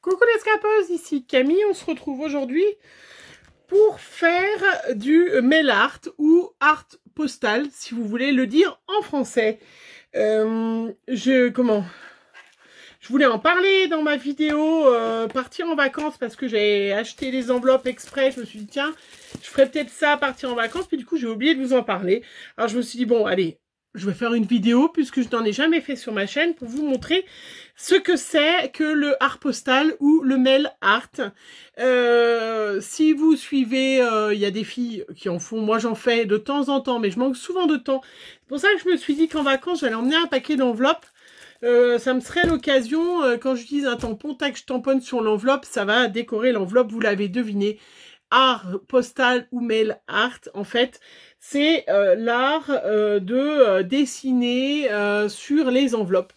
Coucou les scrapeuses, ici Camille, on se retrouve aujourd'hui pour faire du mail art ou art postal, si vous voulez le dire en français. Je voulais en parler dans ma vidéo partir en vacances parce que j'ai acheté les enveloppes exprès. Je me suis dit tiens, je ferais peut-être ça partir en vacances, puis du coup j'ai oublié de vous en parler. Alors je me suis dit bon allez, je vais faire une vidéo puisque je n'en ai jamais fait sur ma chaîne pour vous montrer ce que c'est que le art postal ou le mail art. Si vous suivez, il y a des filles qui en font, moi j'en fais de temps en temps, mais je manque souvent de temps. C'est pour ça que je me suis dit qu'en vacances, j'allais emmener un paquet d'enveloppes. Ça me serait l'occasion, quand j'utilise un tampon, tac, je tamponne sur l'enveloppe, ça va décorer l'enveloppe, vous l'avez deviné. Art postal ou mail art, en fait, c'est l'art de dessiner sur les enveloppes.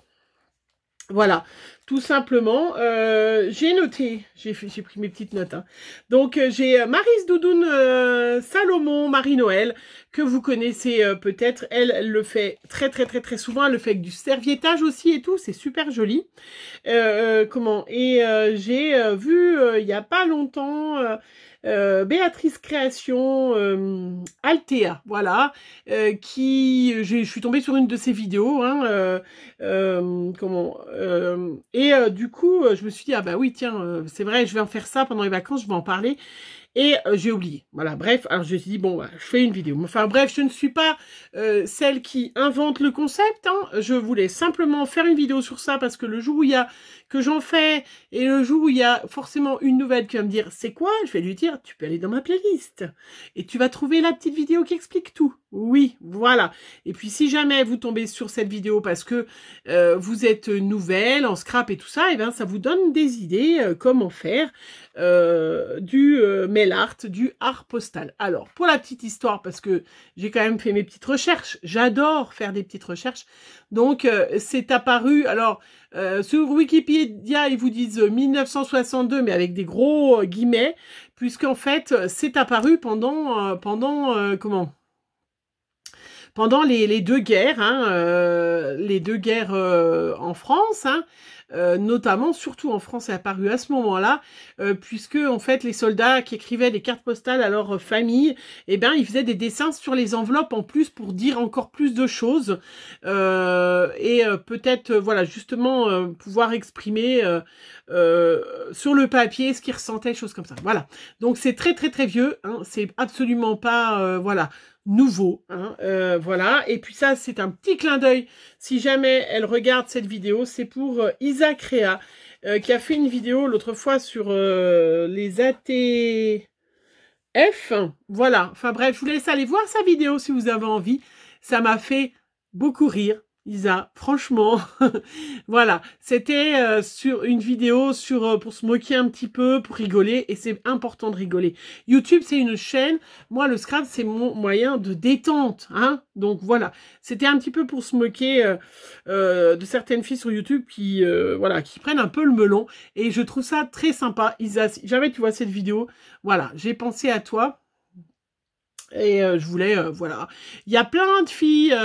Voilà, tout simplement. J'ai noté, j'ai pris mes petites notes. Hein. Donc j'ai Maryse Doudoune Salomon, Marie-Noël, que vous connaissez peut-être. Elle le fait très souvent. Elle le fait avec du serviettage aussi et tout. C'est super joli. J'ai vu il y a pas longtemps. Béatrice Création Altea, voilà, je suis tombée sur une de ses vidéos, hein, du coup, je me suis dit, ah bah oui, tiens, c'est vrai, je vais en faire ça pendant les vacances, je vais en parler. Et j'ai oublié. Voilà, bref, alors je me suis dit, bon, bah, je fais une vidéo. Enfin bref, je ne suis pas celle qui invente le concept. Hein. Je voulais simplement faire une vidéo sur ça parce que le jour où il y a que j'en fais et le jour où il y a forcément une nouvelle qui va me dire c'est quoi, je vais lui dire, tu peux aller dans ma playlist et tu vas trouver la petite vidéo qui explique tout. Oui, voilà. Et puis si jamais vous tombez sur cette vidéo parce que vous êtes nouvelle en scrap et tout ça, et ben ça vous donne des idées comment faire du mail art, du art postal. Alors, pour la petite histoire, parce que j'ai quand même fait mes petites recherches, j'adore faire des petites recherches, donc c'est apparu, alors sur Wikipédia, ils vous disent 1962, mais avec des gros guillemets, puisqu'en fait, c'est apparu pendant les deux guerres, hein, en France, hein, notamment, surtout en France, c'est apparu à ce moment-là, puisque en fait les soldats qui écrivaient des cartes postales à leur famille, eh ben ils faisaient des dessins sur les enveloppes en plus pour dire encore plus de choses peut-être voilà justement pouvoir exprimer sur le papier ce qu'ils ressentaient, choses comme ça. Voilà. Donc c'est très vieux, hein, c'est absolument pas voilà nouveau, hein, voilà. Et puis ça, c'est un petit clin d'œil. Si jamais elle regarde cette vidéo, c'est pour Isa Créa, qui a fait une vidéo l'autre fois sur les ATF. Voilà. Enfin bref, je vous laisse aller voir sa vidéo si vous avez envie. Ça m'a fait beaucoup rire. Isa, franchement, voilà, c'était sur une vidéo pour se moquer un petit peu, pour rigoler, et c'est important de rigoler. YouTube, c'est une chaîne, moi le scrap, c'est mon moyen de détente, hein, donc voilà, c'était un petit peu pour se moquer de certaines filles sur YouTube qui, voilà, qui prennent un peu le melon, et je trouve ça très sympa. Isa, si jamais tu vois cette vidéo, voilà, j'ai pensé à toi, et je voulais, voilà, il y a plein de filles...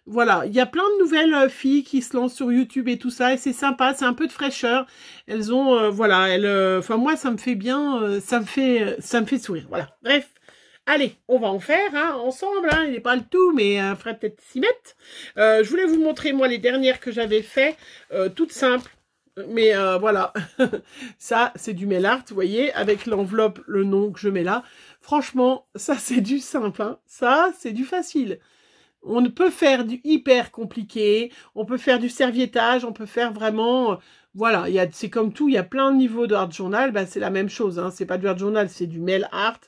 voilà, il y a plein de nouvelles filles qui se lancent sur YouTube et tout ça, et c'est sympa, c'est un peu de fraîcheur. Elles ont, voilà, enfin moi ça me fait bien, ça me fait sourire, voilà. Bref, allez, on va en faire, hein, ensemble, hein, il n'est pas le tout, mais il faudrait peut-être s'y mettre. Je voulais vous montrer, moi, les dernières que j'avais fait, toutes simples. Mais voilà, ça c'est du mail art, vous voyez, avec l'enveloppe, le nom que je mets là. Franchement, ça c'est du simple, hein. Ça c'est du facile. On peut faire du hyper compliqué, on peut faire du serviettage, on peut faire vraiment... voilà, c'est comme tout, il y a plein de niveaux de art journal, bah, c'est la même chose, hein, c'est pas du art journal, c'est du mail art.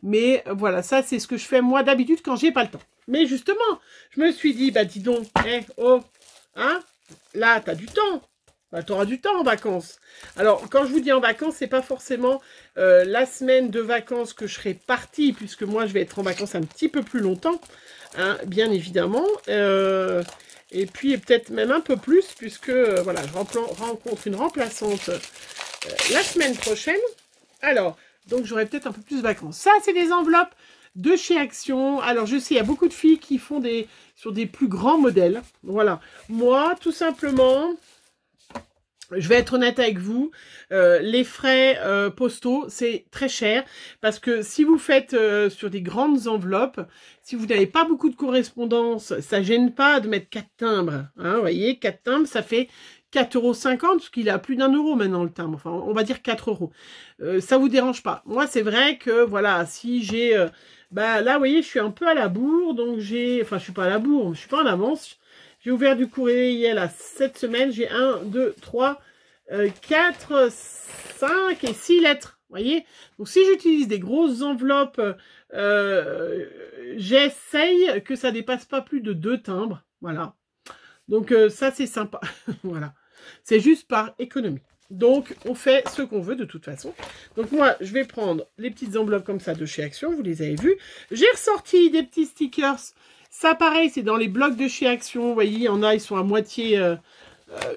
Mais voilà, ça c'est ce que je fais moi d'habitude quand j'ai pas le temps. Mais justement, je me suis dit, bah dis donc, oh, hein, là t'as du temps. Bah, tu auras du temps en vacances. Alors, quand je vous dis en vacances, c'est pas forcément la semaine de vacances que je serai partie, puisque moi, je vais être en vacances un petit peu plus longtemps, hein, bien évidemment. Et puis, peut-être même un peu plus, puisque, voilà, je rencontre une remplaçante la semaine prochaine. Alors, donc, j'aurai peut-être un peu plus de vacances. Ça, c'est des enveloppes de chez Action. Alors, je sais, il y a beaucoup de filles qui font sur des plus grands modèles. Voilà. Moi, tout simplement... Je vais être honnête avec vous, les frais postaux, c'est très cher parce que si vous faites sur des grandes enveloppes, si vous n'avez pas beaucoup de correspondance, ça gêne pas de mettre 4 timbres. Hein, vous voyez, 4 timbres, ça fait 4,50 €, parce qu'il est à plus d'1 € maintenant le timbre. Enfin, on va dire 4 €. Ça vous dérange pas. Moi, c'est vrai que, voilà, si j'ai... bah là, vous voyez, je suis un peu à la bourre, donc j'ai... Enfin, je suis pas à la bourre, je suis pas en avance. J'ai ouvert du courrier là, cette semaine. J'ai 1, 2, 3, 4, 5 et 6 lettres. Vous voyez? Donc, si j'utilise des grosses enveloppes, j'essaye que ça dépasse pas plus de 2 timbres. Voilà. Donc, ça, c'est sympa. Voilà. C'est juste par économie. Donc, on fait ce qu'on veut de toute façon. Donc, moi, je vais prendre les petites enveloppes comme ça de chez Action. Vous les avez vues. J'ai ressorti des petits stickers. Ça, pareil, c'est dans les blocs de chez Action. Vous voyez, il y en a, ils sont à moitié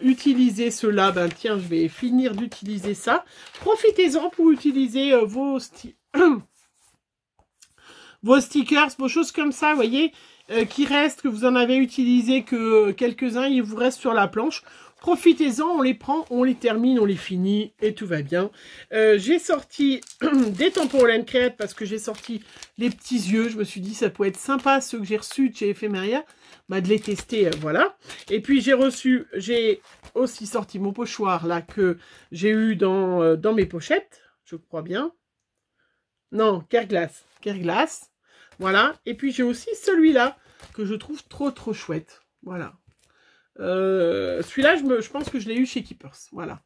utilisés, ceux-là. Ben, tiens, je vais finir d'utiliser ça. Profitez-en pour utiliser vos stickers, vos choses comme ça, vous voyez, qui restent, que vous en avez utilisé que quelques-uns, il vous reste sur la planche. Profitez-en, on les prend, on les termine, on les finit et tout va bien. J'ai sorti des tampons Hélène Créate parce que j'ai sorti les petits yeux. Je me suis dit ça pourrait être sympa, ceux que j'ai reçus de chez Ephemeria, bah, de les tester, voilà. Et puis j'ai aussi sorti mon pochoir là que j'ai eu dans mes pochettes, je crois bien. Non, Kerglass. Voilà. Et puis j'ai aussi celui-là que je trouve trop chouette. Voilà. Celui-là, je pense que je l'ai eu chez Keepers. Voilà.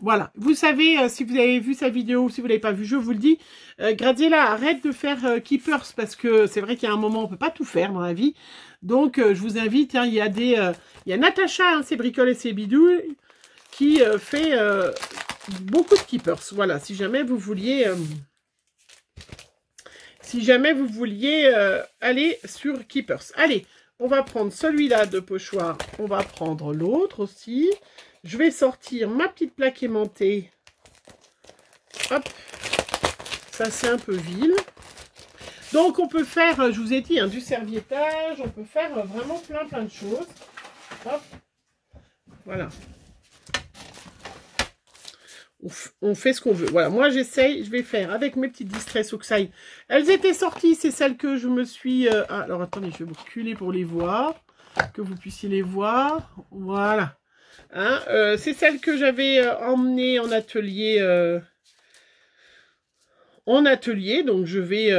Voilà. Vous savez, si vous avez vu sa vidéo ou si vous ne l'avez pas vu, je vous le dis, Graziella, arrête de faire Keepers parce que c'est vrai qu'il y a un moment, on ne peut pas tout faire dans la vie. Donc, je vous invite, hein, il y a Natacha, hein, ses bricoles et ses bidouilles, qui fait beaucoup de Keepers. Voilà, si jamais vous vouliez... aller sur Keepers. Allez, on va prendre celui-là de pochoir. On va prendre l'autre aussi. Je vais sortir ma petite plaque aimantée. Hop. Ça, c'est un peu vil. Donc, on peut faire, je vous ai dit, hein, du serviettage. On peut faire vraiment plein de choses. Hop. Voilà. On fait ce qu'on veut. Voilà, moi j'essaye, je vais faire avec mes petites Distress Oxide. Elles étaient sorties, c'est celles que je me suis... alors attendez, je vais vous reculer pour les voir, que vous puissiez les voir. Voilà. Hein, c'est celles que j'avais emmenées en atelier. Donc je vais...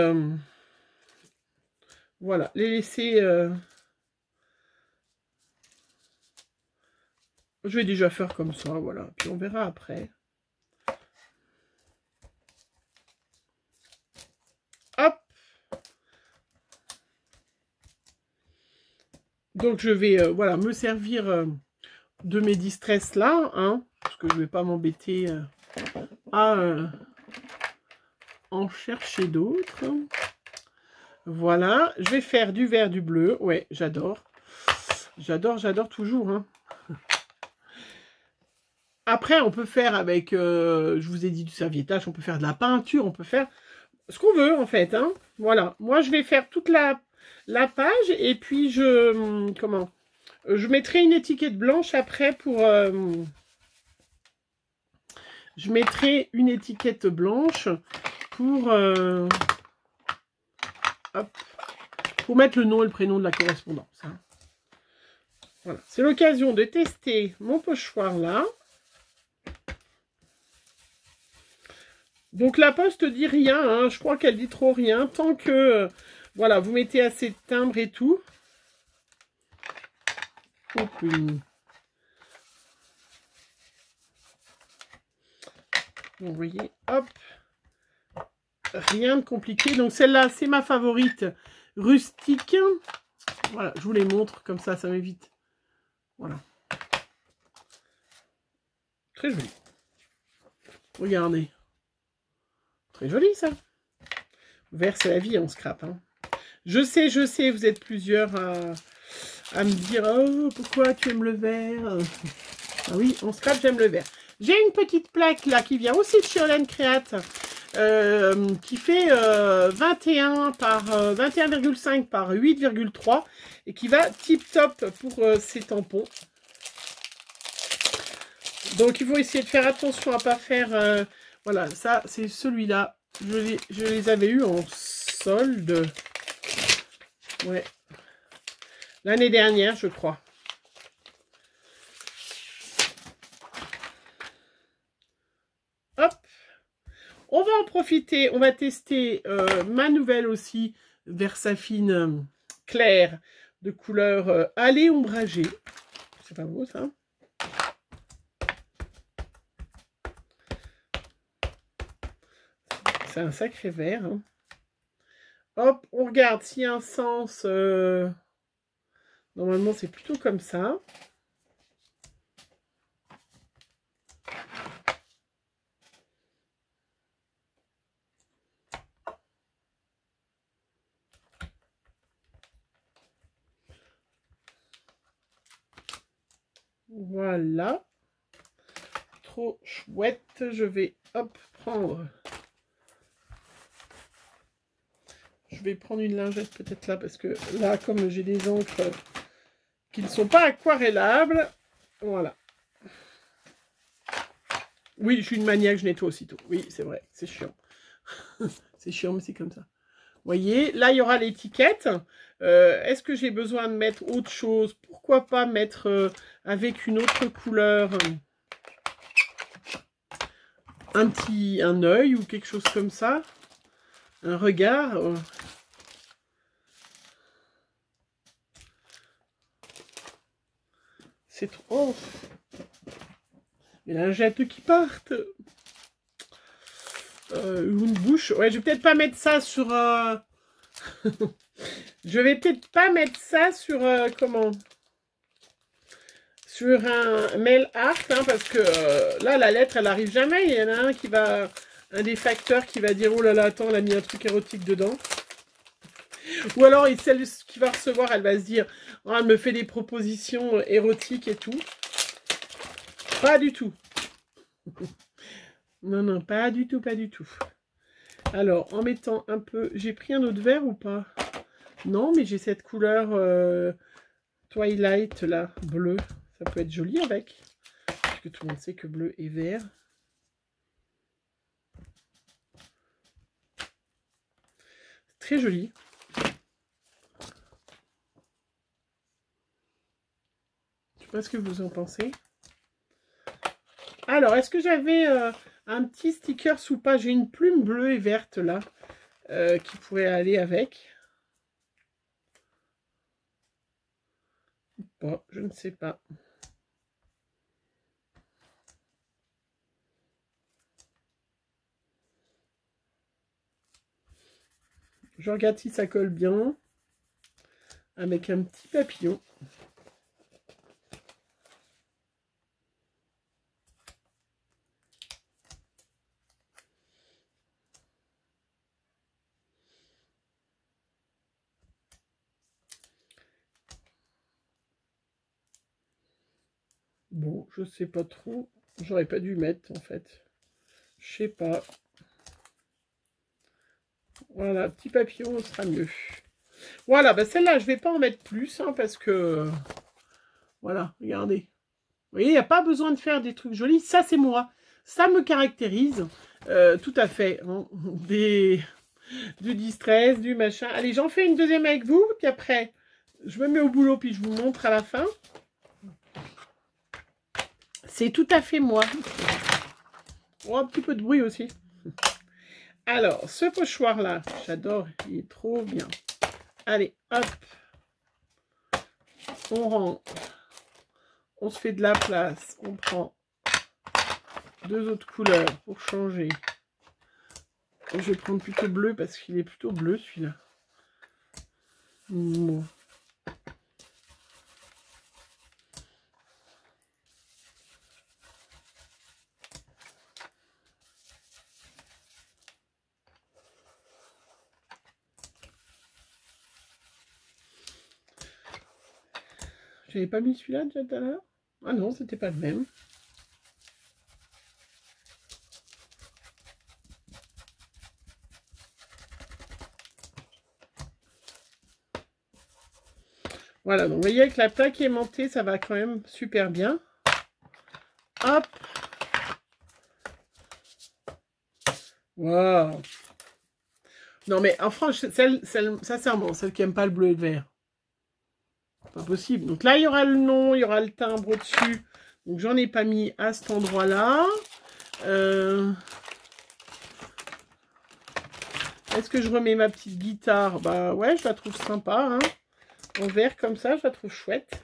voilà, les laisser... je vais déjà faire comme ça, voilà. Puis on verra après. Hop. Donc je vais voilà, me servir de mes distress là, hein, parce que je ne vais pas m'embêter à en chercher d'autres. Voilà, je vais faire du vert, du bleu. Ouais, j'adore. J'adore toujours. Hein. Après, on peut faire avec, je vous ai dit du serviettage, on peut faire de la peinture, on peut faire ce qu'on veut en fait. Hein. Voilà, moi je vais faire toute la page et puis je mettrai une étiquette blanche après pour... je mettrai une étiquette blanche pour... hop, pour mettre le nom et le prénom de la correspondance. Hein. Voilà, c'est l'occasion de tester mon pochoir là. Donc la poste dit rien, hein, je crois qu'elle dit trop rien, tant que, voilà, vous mettez assez de timbres et tout. Vous voyez, hop, rien de compliqué. Donc celle-là, c'est ma favorite rustique. Voilà, je vous les montre, comme ça m'évite. Voilà. Très joli. Regardez. Très joli, ça. Vert, c'est la vie en scrap. Hein. Je sais, vous êtes plusieurs à me dire « Oh, pourquoi tu aimes le vert ?» Ah oui, en scrap, j'aime le vert. J'ai une petite plaque, là, qui vient aussi de chez Hélène Créate, qui fait 21 par 21,5 par 8,3 et qui va tip top pour ces tampons. Donc, il faut essayer de faire attention à pas faire... voilà, ça, c'est celui-là. Je les avais eus en solde. Ouais. L'année dernière, je crois. Hop. On va en profiter. On va tester ma nouvelle aussi, Versafine claire de couleur allée ombragée. C'est pas beau, ça? C'est un sacré vert. Hein. Hop, on regarde s'il y a un sens. Normalement, c'est plutôt comme ça. Voilà. Trop chouette. Je vais, hop, prendre... Je vais prendre une lingette peut-être là, parce que là, comme j'ai des encres qui ne sont pas aquarellables, voilà. Oui, je suis une maniaque, je nettoie aussitôt. Oui, c'est vrai, c'est chiant. C'est chiant, mais c'est comme ça. Vous voyez, là, il y aura l'étiquette. Est-ce que j'ai besoin de mettre autre chose? Pourquoi pas mettre avec une autre couleur un œil ou quelque chose comme ça? Un regard C'est trop... Oh. Les lingettes qui partent. Une bouche. Ouais, je vais peut-être pas mettre ça sur... je vais peut-être pas mettre ça sur... comment? Sur un mail art, hein, parce que là, la lettre, elle arrive jamais. Il y en a un qui va... Un des facteurs qui va dire, oh là là, attends, elle a mis un truc érotique dedans. Ou alors, celle qui va recevoir, elle va se dire, oh, elle me fait des propositions érotiques et tout. Pas du tout. Non, non, pas du tout, pas du tout. Alors, en mettant un peu... J'ai pris un autre vert ou pas? Non, mais j'ai cette couleur Twilight, là, bleu. Ça peut être joli avec. Puisque tout le monde sait que bleu et vert. Très joli. Je sais pas ce que vous en pensez. Alors, est-ce que j'avais un petit sticker ou pas? J'ai une plume bleue et verte là, qui pourrait aller avec. Bon, je ne sais pas. Je regarde si ça colle bien. Avec un petit papillon. Bon, je sais pas trop. J'aurais pas dû mettre en fait. Je sais pas. Voilà, petit papillon, ce sera mieux. Voilà, bah celle-là, je vais pas en mettre plus, hein, parce que... Voilà, regardez. Vous voyez, il n'y a pas besoin de faire des trucs jolis. Ça, c'est moi. Ça me caractérise. Tout à fait. Hein. Du distress, du machin. Allez, j'en fais une deuxième avec vous. Puis après, je me mets au boulot, puis je vous montre à la fin. C'est tout à fait moi. Oh, un petit peu de bruit aussi. Alors, ce pochoir-là, j'adore. Il est trop bien. Allez, hop. On rentre. On se fait de la place. On prend deux autres couleurs pour changer. Je vais prendre plutôt bleu parce qu'il est plutôt bleu celui-là. Bon. J'avais pas mis celui-là déjà tout à l'heure? Ah non, c'était pas le même. Voilà, donc vous voyez avec la plaque aimantée, ça va quand même super bien. Hop, Waouh. Non, mais en France, sincèrement, celle qui n'aime pas le bleu et le vert. Pas possible. Donc là, il y aura le nom, il y aura le timbre au-dessus. Donc, j'en ai pas mis à cet endroit-là. Est-ce que je remets ma petite guitare? Bah ouais, je la trouve sympa. Hein. En vert comme ça, je la trouve chouette.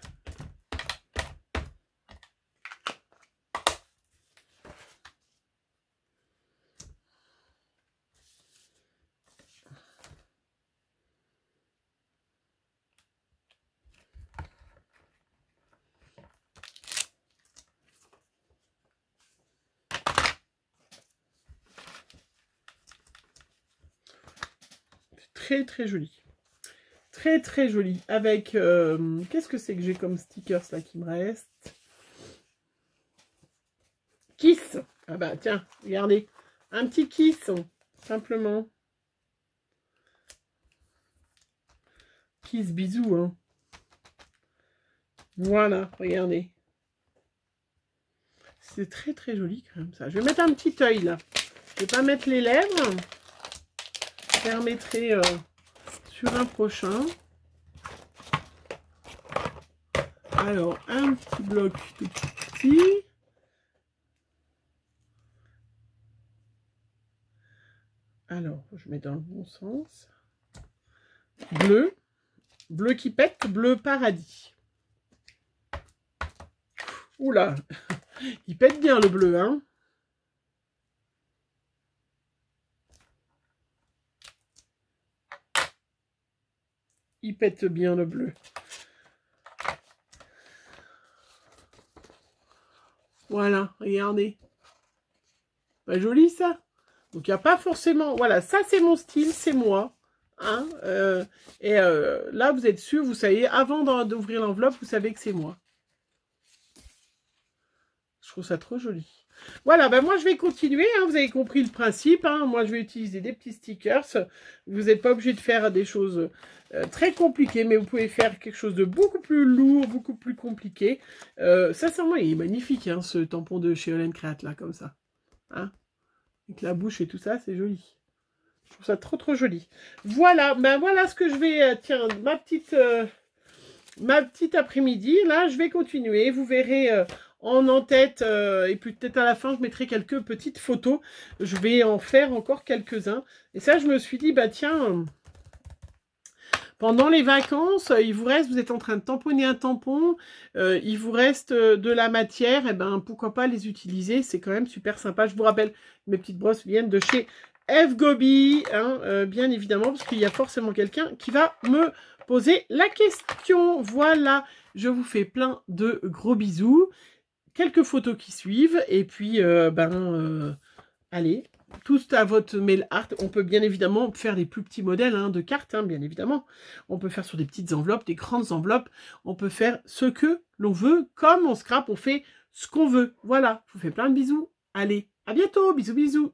Très très joli. Très très joli. Avec, qu'est-ce que c'est que j'ai comme stickers là qui me reste? Kiss. Ah bah tiens, regardez. Un petit kiss, simplement. Kiss bisous. Hein. Voilà, regardez. C'est très très joli quand même ça. Je vais mettre un petit œil là. Je vais pas mettre les lèvres. Je permettrai sur un prochain. Alors, un petit bloc tout petit. Alors, je mets dans le bon sens. Bleu. Bleu qui pète, bleu paradis. Oula, il pète bien le bleu, hein. Il pète bien le bleu. Voilà, regardez. Pas joli ça? Donc il n'y a pas forcément... Voilà, ça c'est mon style, c'est moi. Hein, là, vous êtes sûr, vous savez, avant d'ouvrir l'enveloppe, vous savez que c'est moi. Je trouve ça trop joli. Voilà, ben moi je vais continuer, hein, vous avez compris le principe. Hein, moi je vais utiliser des petits stickers. Vous n'êtes pas obligé de faire des choses très compliquées, mais vous pouvez faire quelque chose de beaucoup plus lourd, beaucoup plus compliqué. Sincèrement, il est magnifique, hein, ce tampon de chez Holland Create, là, comme ça. Hein, avec la bouche et tout ça, c'est joli. Je trouve ça trop trop joli. Voilà, ben voilà ce que je vais... tiens, ma petite après-midi, là, je vais continuer. Vous verrez... en en-tête, et puis peut-être à la fin, je mettrai quelques petites photos. Je vais en faire encore quelques-uns. Et ça, je me suis dit, bah tiens, pendant les vacances, il vous reste, vous êtes en train de tamponner un tampon, il vous reste de la matière, et ben pourquoi pas les utiliser, c'est quand même super sympa. Je vous rappelle, mes petites brosses viennent de chez F-Gobi, hein, bien évidemment, parce qu'il y a forcément quelqu'un qui va me poser la question. Voilà, je vous fais plein de gros bisous. Quelques photos qui suivent, et puis, allez, tout à votre mail art. On peut bien évidemment faire des plus petits modèles hein, de cartes, hein, bien évidemment. On peut faire sur des petites enveloppes, des grandes enveloppes. On peut faire ce que l'on veut. Comme on scrap, on fait ce qu'on veut. Voilà, je vous fais plein de bisous. Allez, à bientôt, bisous, bisous.